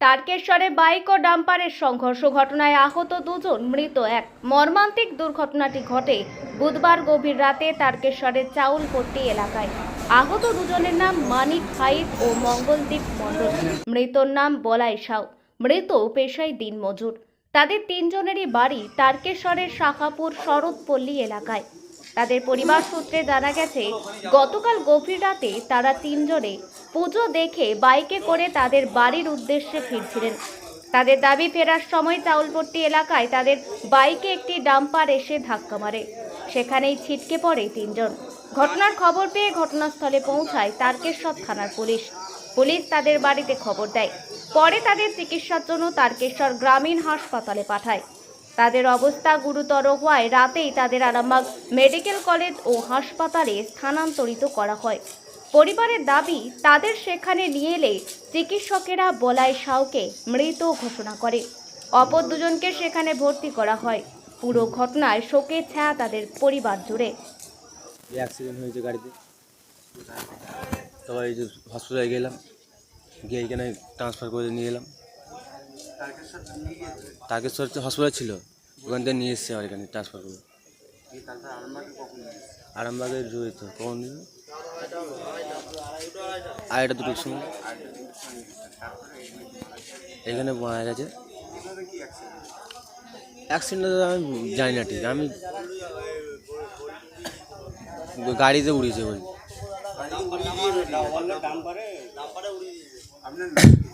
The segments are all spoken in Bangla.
তারকেশ্বরে বাইক ও ডাম্পারের সংঘর্ষ ঘটনায় আহত দুজন, মৃত এক। মর্মান্তিক দুর্ঘটনাটি ঘটে বুধবার গভীর রাতে তারকেশ্বরের চাউলপট্টি এলাকায়। আহত দুজনের নাম মানিক হাইত ও মঙ্গলদীপ মণ্ডল। মৃতর নাম বলাই সাউ। মৃত পেশায় দিনমজুর। তাদের তিনজনেরই বাড়ি তারকেশ্বরের শাখাপুর শরৎপল্লী এলাকায়। তাদের পরিবার সূত্রে জানা গেছে, গতকাল গভীর রাতে তারা তিনজনে পুজো দেখে বাইকে করে তাদের বাড়ির উদ্দেশ্যে ফিরছিলেন। তাদের দাবি, ফেরার সময় চাউলপট্টি এলাকায় তাদের বাইকে একটি ডাম্পার এসে ধাক্কা মারে। সেখানেই ছিটকে পড়ে তিনজন। ঘটনার খবর পেয়ে ঘটনাস্থলে পৌঁছায় তারকেশ্বর থানার পুলিশ। পুলিশ তাদের বাড়িতে খবর দেয়। পরে তাদের চিকিৎসার জন্য তারকেশ্বর গ্রামীণ হাসপাতালে পাঠায়। তাদের অবস্থা গুরুতর হওয়ায় রাতেই তাদের আরামবাগ মেডিকেল কলেজ ও হাসপাতালে স্থানান্তরিত করা হয়। পরিবারের দাবি, তাদের সেখানে নিয়ে এলে চিকিৎসকেরা বলাই সাউকে মৃত ঘোষণা করে। অপর দুজনকে সেখানে ভর্তি করা হয়। পুরো ঘটনায় শোকের ছায়া তাদের পরিবার জুড়ে। অ্যাক্সিডেন্ট হয়েছে গাড়িতে, তারপর এই যে হসপিটালে গেলাম, গিয়ে এখানে ট্রান্সফার করে নিয়ে এলাম। তারকেশ্বর হসপিটাল ছিল, ওখান থেকে নিয়ে এসছে আমার এখানে ট্রান্সফার করে। আরামবাগের রয়েছে কখন দিন, আড়াইটা দুটোর সময় এখানে মারা গেছে। অ্যাক্সিডেন্ট আমি জানি না ঠিক, আমি গাড়িতে উড়িয়েছে বলি।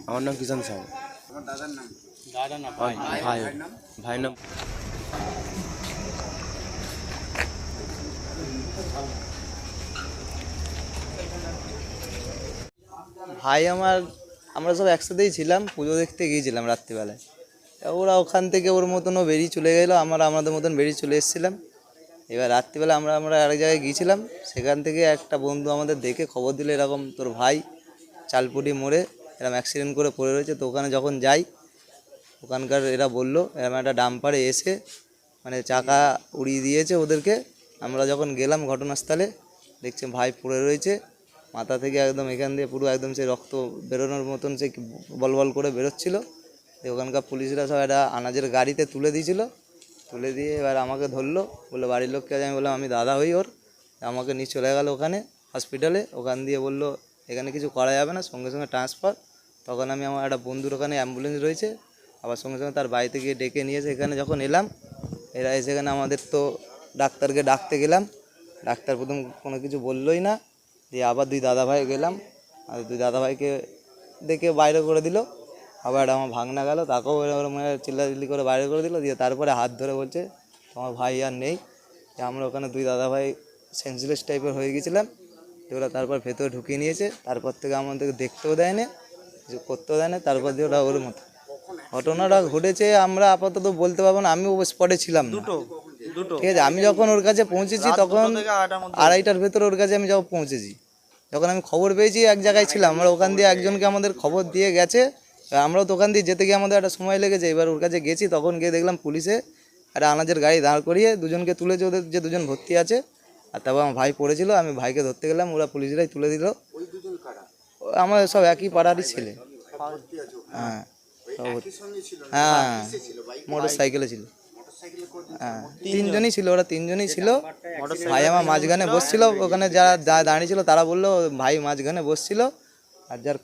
আমার নাম কিষান সাউ। ভাই নাম ভাই আমার, আমরা সব একসাথেই ছিলাম, পুজো দেখতে গিয়েছিলাম রাত্রিবেলায়। ওরা ওখান থেকে ওর মতনও বেরিয়ে চলে গেলো, আমরা আমাদের মতন বেরিয়ে চলে এসেছিলাম। এবার রাত্রিবেলা আমরা আরেক জায়গায় গিয়েছিলাম। সেখান থেকে একটা বন্ধু আমাদের দেখে খবর দিল, এরকম তোর ভাই চালপুটি মোড়ে এরকম অ্যাক্সিডেন্ট করে পড়ে রয়েছে। তো ওখানে যখন যাই, ওখানকার এরা বললো এরকম একটা ডাম্পারে এসে মানে চাকা উড়িয়ে দিয়েছে ওদেরকে। আমরা যখন গেলাম ঘটনাস্থলে, দেখছি ভাই পড়ে রয়েছে, মাথা থেকে একদম এখান দিয়ে পুরো একদম সেই রক্ত বেরোনোর মতন সে বল করে বেরোচ্ছিলো। ওখানকার পুলিশরা সব একটা আনাজের গাড়িতে তুলে দিয়েছিল। তুলে দিয়ে এবার আমাকে ধরলো, বললো বাড়ির লোককে আছে। আমি বললাম আমি দাদা হই ওর। আমাকে নিয়ে চলে গেল ওখানে হসপিটালে। ওখান দিয়ে বললো এখানে কিছু করা যাবে না, সঙ্গে সঙ্গে ট্রান্সফার। তখন আমি আমার একটা বন্ধুর ওখানে অ্যাম্বুলেন্স রয়েছে, আবার সঙ্গে সঙ্গে তার বাড়িতে গিয়ে ডেকে নিয়েছে। এখানে যখন এলাম, এরা এসে এখানে আমাদের তো ডাক্তারকে ডাকতে গেলাম। ডাক্তার প্রথম কোনো কিছু বললোই না। দিয়ে আবার দুই দাদাভাই গেলাম, আর দুই দাদাভাইকে দেখে বাইরে করে দিল। আবার আমার ভাগনা গেল, তাকেও ওরকম চিল্লাচিল্লি করে বাইরে করে দিল। দিয়ে তারপরে হাত ধরে বলছে তোমার ভাই আর নেই। আমরা ওখানে দুই দাদাভাই সেন্সলেস টাইপের হয়ে গেছিলাম। ওরা তারপর ভেতরে ঢুকিয়ে নিয়েছে। তারপর থেকে আমাদেরকে দেখতেও দেয় না, কিছু করতেও দেয় না। তারপর দিয়ে ওরা ওর মতো ঘটনাটা ঘটেছে। আমরা আপাতত বলতে পারবো না, আমিও স্পটে ছিলাম না। ঠিক আছে, আমি যখন ওর কাছে পৌঁছেছি তখন আড়াইটার ভেতরে ওর কাছে আমি যখন পৌঁছেছি, যখন আমি খবর পেয়েছি এক জায়গায় ছিলাম। আমরা ওখান দিয়ে একজনকে আমাদের খবর দিয়ে গেছে, আমরাও তো ওখান দিয়ে যেতে গিয়ে আমাদের একটা সময় লেগেছে। এবার ওর কাছে গেছি, তখন গিয়ে দেখলাম পুলিশে একটা আনাজের গাড়ি দাঁড় করিয়ে দুজনকে তুলেছে, ওদের যে দুজন ভর্তি আছে। আর তারপর আমার ভাই পড়েছিল, আমি ভাইকে ধরতে গেলাম, ওরা পুলিশরাই তুলে দিল। আমাদের সব একই পাড়ারই ছেলে। হ্যাঁ হ্যাঁ, মোটর সাইকেলে ছিল। হ্যাঁ, তিনজনই ছিল, ওরা তিনজনই ছিল। ভাই আমার মাঝখানে বসছিল, ওখানে যারা দাঁড়িয়ে ছিল তারা বললো ভাই মাঝখানে বসছিল। আর যার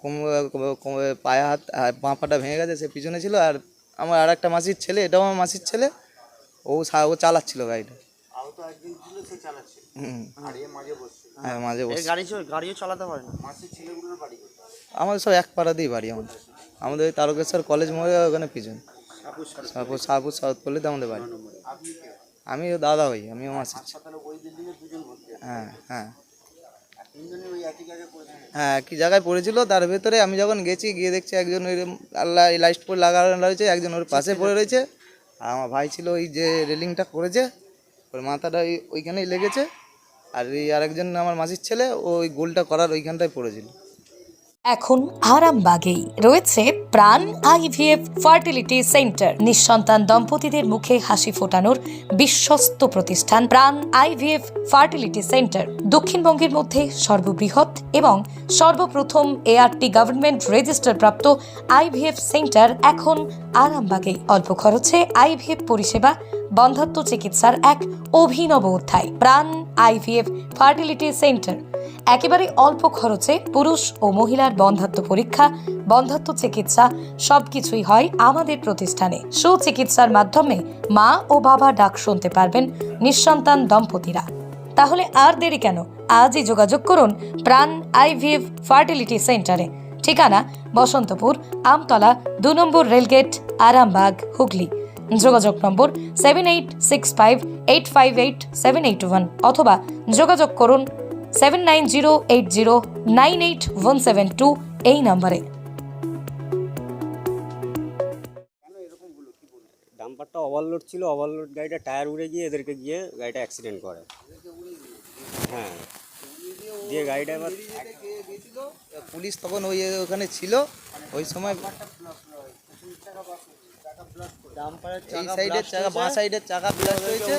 পায়ে হাত পা পাটা ভেঙে গেছে সে পিছনে ছিল। আর আমার আর একটা মাসির ছেলে, এটাও আমার মাসির ছেলে, ও চালাচ্ছিল গাড়িটা। হ্যাঁ, মাঝে বসে গাড়িও চালাতে পারে না। আমাদের সব এক পাড়াতেই বাড়ি। আমাদের ওই তারকেশ্বর কলেজ মোড়ে ওখানে পিছনে শাহপুর সাউথপল্লিতে আমাদের বাড়ি। আমি দাদা হই, আমিও মাসির ছেলে। হ্যাঁ হ্যাঁ হ্যাঁ, একই জায়গায় পড়েছিল। তার ভেতরে আমি যখন গেছি, গিয়ে দেখছি একজন ওই আল্লাহ লাইট পোল লাগানো রয়েছে, একজন ওর পাশে পড়ে রয়েছে। আর আমার ভাই ছিল ওই যে রেলিংটা করেছে, ওর মাথাটা ওইখানেই লেগেছে। আর এই আরেকজন আমার মাসির ছেলে, ওই গোলটা করার ওইখানটায় পড়েছিল। এখন আরামবাগেই রয়েছে প্রাণ আইভিএফ ফার্টিলিটি সেন্টার। নিঃসন্তান দম্পতিদের মুখে হাসি ফোটানোর বিশ্বস্ত প্রতিষ্ঠান প্রাণ আইভিএফ ফার্টিলিটি সেন্টার দক্ষিণবঙ্গের মধ্যে সর্ববৃহৎ এবং সর্বপ্রথম এআরটি গভর্নমেন্ট রেজিস্টার প্রাপ্ত আইভিএফ সেন্টার এখন আরামবাগেই। অল্প খরচে আইভিএফ পরিষেবা, বন্ধাত্ম চিকিৎসার এক অভিনব অধ্যায়। প্রাণ আইভিএফ ফার্টিলিটি সেন্টার একেবারে অল্প খরচে পুরুষ ও মহিলার বন্ধাত্ম পরীক্ষা, বন্ধাত্ম চিকিৎসা সবকিছুই হয় আমাদের প্রতিষ্ঠানে। সুচিকিৎসার মাধ্যমে মা ও বাবা ডাক শুনতে পারবেন নিঃসন্তান দম্পতিরা। তাহলে আর দেরি কেন? আজই যোগাযোগ করুন প্রাণ আইভিএফ ফার্টিলিটি সেন্টারে। ঠিকানা বসন্তপুর, আমতলা, 2 নম্বর রেলগেট, আরামবাগ, হুগলি। যোগাযোগ নম্বর 7865858781 অথবা যোগাযোগ করুন 7908098172 এই নম্বরে। ডাম্পারটা ওভারলোড ছিল, ওভারলোড গাড়িটা টায়ার উড়ে গিয়ে এদেরকে গিয়ে গাড়িটা অ্যাক্সিডেন্ট করে। হ্যাঁ, দিয়ে গাড়িটা এবার পুলিশ তখন ওখানে ছিল, ওই সময় এই সাইডের চাকা, বাঁ সাইডের চাকা ব্লাস্ট হয়েছে।